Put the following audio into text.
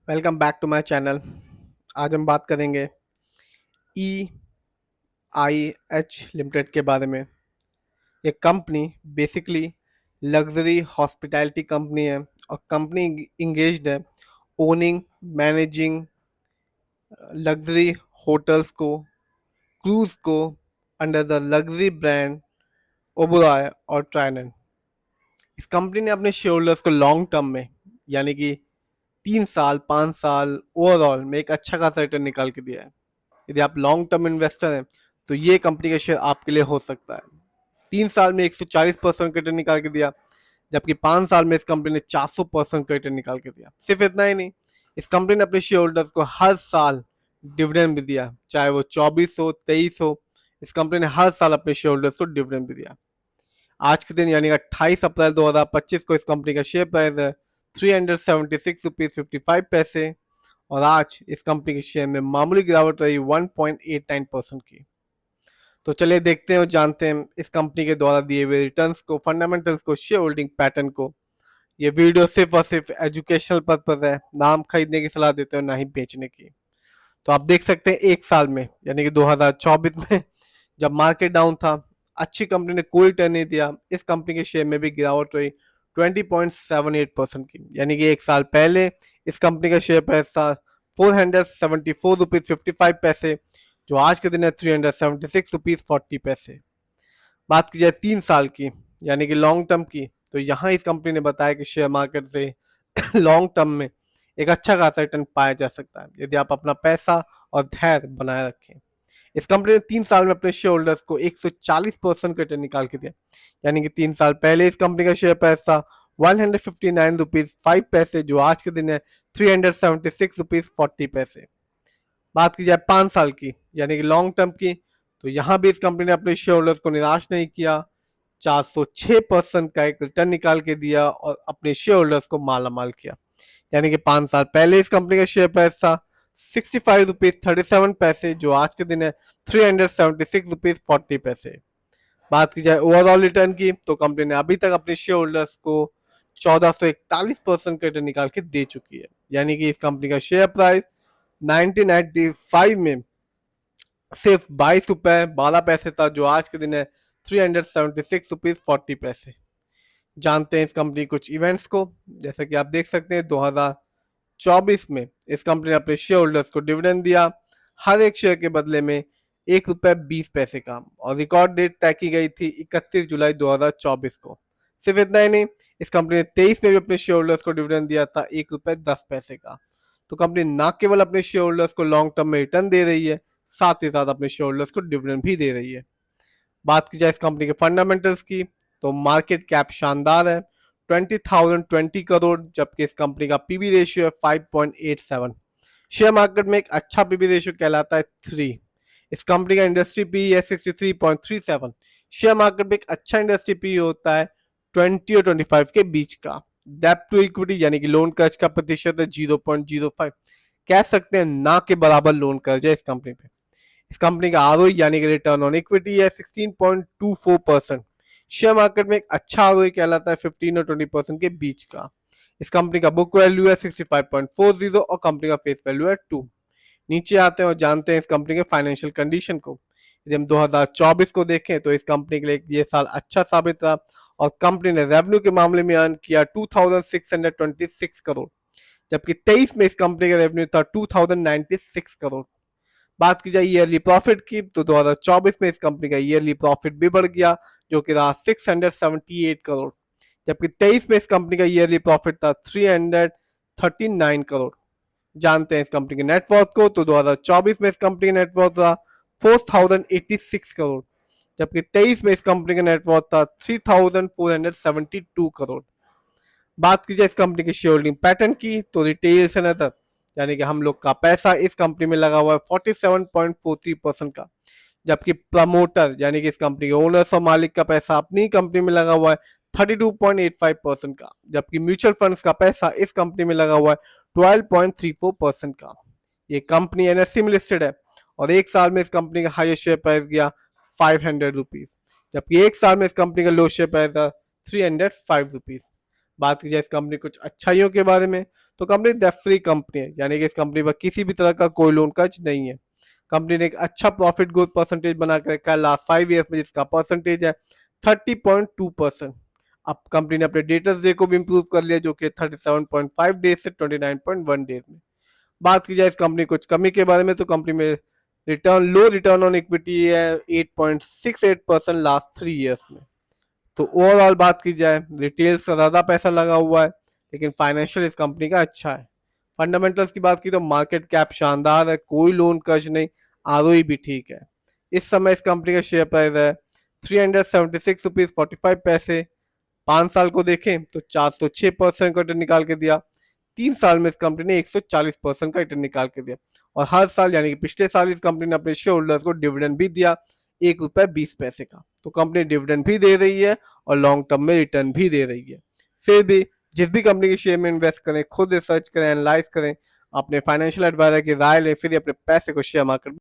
Welcome back to my channel. आज हम बात करेंगे ई आई एच लिमिटेड के बारे में। ये company basically luxury hospitality company है और कंपनी इंगेज्ड है ओनिंग मैनेजिंग लग्जरी होटल्स को, क्रूज को under the luxury brand Oberoi और ट्राइडेंट। इस कंपनी ने अपने शेयर होल्डर्स को लॉन्ग टर्म में यानी कि 3 साल 5 साल ओवरऑल में एक अच्छा खासा रिटर्न निकाल के दिया है। यदि आप लॉन्ग टर्म इन्वेस्टर हैं तो ये कंपनी का शेयर आपके लिए हो सकता है। 3 साल में 140% का रिटर्न निकाल के दिया, जबकि 5 साल में इस कंपनी ने 400% का रिटर्न निकाल के दिया। सिर्फ इतना ही नहीं, इस कंपनी ने अपने शेयर होल्डर्स को हर साल डिविडेंड भी दिया, चाहे वो 24 हो 23 हो। इस कंपनी ने हर साल अपने शेयर होल्डर्स को डिविडेंड भी दिया। आज के दिन यानी 28 अप्रैल 2025 को इस कंपनी का शेयर प्राइस है 376 रुपीज 55 पैसे और आज इस कंपनी के शेयर में मामूली गिरावट रही 1.89% की। तो चलिए देखते हैं और जानते हैं इस कंपनी के द्वारा दिए हुए रिटर्न्स को, फंडामेंटल्स को, शेयर होल्डिंग पैटर्न को। ये वीडियो सिर्फ और सिर्फ एजुकेशनल पर्पज है, ना हम खरीदने की सलाह देते हैं ना ही बेचने की। तो आप देख सकते हैं एक साल में यानी कि 2024 में जब मार्केट डाउन था, अच्छी कंपनी ने कोई रिटर्न नहीं दिया, इस कंपनी के शेयर में भी गिरावट रही 20.78% की। यानी कि एक साल पहले इस कंपनी का शेयर प्राइस था 474 रुपीज 55 पैसे, जो आज के दिन है 376 रुपीज 40 पैसे। बात की जाए 3 साल की यानी कि लॉन्ग टर्म की, तो यहाँ इस कंपनी ने बताया कि शेयर मार्केट से लॉन्ग टर्म में एक अच्छा खासा रिटर्न पाया जा सकता है यदि आप अपना पैसा और धैर्य बनाए रखें। इस कंपनी ने 3 साल में अपने शेयर होल्डर्स को 140% का रिटर्न निकाल के दिया। यानी कि 3 साल पहले इस कंपनी का शेयर प्राइस था 159 रुपीज 5 पैसे, जो आज के दिन है 376 रुपीज 40 पैसे। बात की जाए 5 साल की यानी कि लॉन्ग टर्म की, तो यहाँ भी इस कंपनी ने अपने शेयर होल्डर्स को निराश नहीं किया, 406% का एक रिटर्न निकाल के दिया और अपने शेयर होल्डर्स को माला माल किया। यानी कि 5 साल पहले इस कंपनी का शेयर प्राइस था 65 रुपीज 37 पैसे, जो आज के दिन है 376 रुपीज 40 पैसे। बात की जाए ओवरऑल रिटर्न की, तो कंपनी ने अभी तक अपने शेयर होल्डर्स को 1441% का रिटर्न निकाल के दे चुकी है। यानी कि इस कंपनी का शेयर प्राइस 1995 में सिर्फ 22 रुपए 12 पैसे था, जो आज के दिन है 376 रुपीज 40 पैसे। जानते हैं इस कंपनी कुछ इवेंट्स को। जैसे कि आप देख सकते हैं 2024 में इस कंपनी ने अपने शेयर होल्डर्स को डिविडेंड दिया, हर एक शेयर के बदले में 1 रुपए 20 पैसे का, और रिकॉर्ड डेट तय की गई थी 31 जुलाई 2024 को। सिर्फ इतना ही नहीं, इस कंपनी ने 23 में भी अपने शेयर होल्डर्स को डिविडेंड दिया था 1 रुपए 10 पैसे का। तो कंपनी न केवल अपने शेयर होल्डर्स को लॉन्ग टर्म में रिटर्न दे रही है, साथ ही साथ अपने शेयर होल्डर्स को डिविडेंड भी दे रही है। बात की जाए इस कंपनी के फंडामेंटल्स की, तो मार्केट कैप शानदार है 20,020 करोड़, जबकि इस कंपनी का पीबी रेशियो है 5.87। शेयर मार्केट में एक अच्छा पीबी रेशियो कहलाता है 3। इस कंपनी का इंडस्ट्री पी है 63.37। शेयर मार्केट में एक अच्छा इंडस्ट्री पी होता है 20 और 25 के बीच का। डेप्ट टू इक्विटी यानी कि लोन कर्ज का प्रतिशत है 0.05। कह सकते हैं ना के बराबर लोन कर्ज है इस कंपनी पे। इस कंपनी का आरओई यानी कि रिटर्न ऑन इक्विटी है 16.24%। शेयर मार्केट में एक अच्छा आरओई कहलाता है 15 और 20% के बीच का। इस कंपनी का बुक वैल्यू है 65.40 और कंपनी का फेस वैल्यू है 2। नीचे आते हैं और जानते हैं इस कंपनी के फाइनेंशियल कंडीशन को। यदि हम 2024 को देखें तो इस कंपनी के लिए ये साल अच्छा साबित रहा और कंपनी ने रेवेन्यू के मामले में अर्न किया 2626 करोड़, जबकि 23 में इस कंपनी का रेवेन्यू था 2096 करोड़। बात की जाए ईयरली प्रॉफिट की, तो 2024 में इस कंपनी का ईयरली प्रॉफिट भी बढ़ गया, जो कि रहा 678 करोड़, जबकि 23 में इस कंपनी का ईयरली प्रॉफिट था 339 करोड़। जानते हैं इस कंपनी के नेटवर्थ को, तो 2024 में इस कंपनी का नेटवर्थ था 4086 करोड़, जबकि 23 में इस कंपनी का नेटवर्थ था 3472 करोड़। बात की जाए इस कंपनी की शेयर होल्डिंग पैटर्न की, तो रिटेल सेनेटर यानी कि हम लोग का पैसा इस कंपनी में लगा हुआ है 47.43% का, जबकि प्रमोटर यानी कि इस कंपनी के ओनर्स और मालिक का पैसा अपनी कंपनी में लगा हुआ है 32.85% का, जबकि म्यूचुअल फंड्स का पैसा इस कंपनी में लगा हुआ है 12.34% का। ये कंपनी एनएससी में लिस्टेड है और एक साल में इस कंपनी का हाईएस्ट शेयर प्राइस गया 500 रुपीज, जबकि एक साल में इस कंपनी का लो शेयर प्राइस था 305 रुपीज। बात की जाए इस कंपनी कुछ अच्छाइयों के बारे में, तो कंपनी डेट फ्री कंपनी है, यानी कि इस कंपनी पर किसी भी तरह का कोई लोन कर्ज नहीं है। कंपनी ने एक अच्छा प्रॉफिट ग्रोथ परसेंटेज बना के रखा है लास्ट 5 ईयर्स में, जिसका परसेंटेज है 30.2%। अब कंपनी ने अपने डेटर्स डे को भी इम्प्रूव कर लिया, जो कि 37.5 डेज से 29.1 डेज में। बात की जाए इस कंपनी कुछ कमी के बारे में, तो कंपनी में रिटर्न ऑन इक्विटी है 8.68% लास्ट 3 ईयर्स में। तो ओवरऑल बात की जाए, रिटेल से ज़्यादा पैसा लगा हुआ है, लेकिन फाइनेंशियल इस कंपनी का अच्छा है। फंडामेंटल्स की बात की तो मार्केट कैप शानदार है, कोई लोन कर्ज नहीं, आरओई भी ठीक है। इस समय इस कंपनी का शेयर प्राइस है 376 रुपीज़ 45 पैसे। 5 साल को देखें तो 406% का रिटर्न निकाल के दिया। 3 साल में इस कंपनी ने 140% का रिटर्न निकाल के दिया। और हर साल यानी कि पिछले साल इस कंपनी ने अपने शेयर होल्डर्स को डिविडेंड भी दिया, 1 रुपये 20 पैसे का। तो कंपनी डिविडेंड भी दे रही है और लॉन्ग टर्म में रिटर्न भी दे रही है। फिर भी जिस भी कंपनी के शेयर में इन्वेस्ट करें, खुद रिसर्च करें, एनालाइज करें, अपने फाइनेंशियल एडवाइजर की राय लें, फिर अपने पैसे को शेयर मार्केट